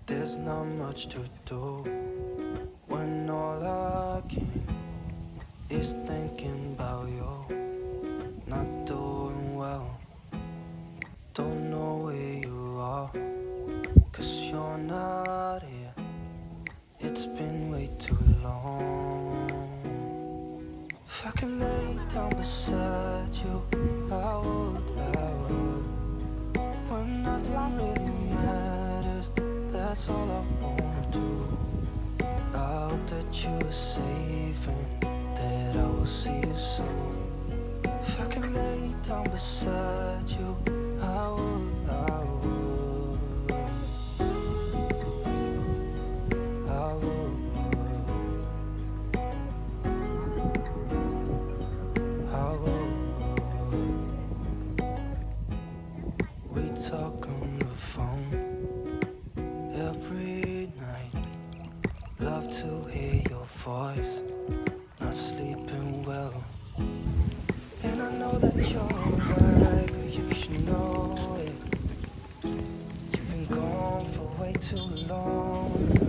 There's not much to do when all I can is thinking about you. Not doing well, don't know where you are, 'cause you're not here. It's been way too long. If I could lay down beside you, I would. When nothing really matters, that's all I wanna do. I hope that you are safe and that I will see you soon. If I could lay down beside you, I would. I would. I would. We talk on the phone every night. Love to hear your voice. Not sleeping well, and I know that you're right, but you should know it. You've been gone for way too long.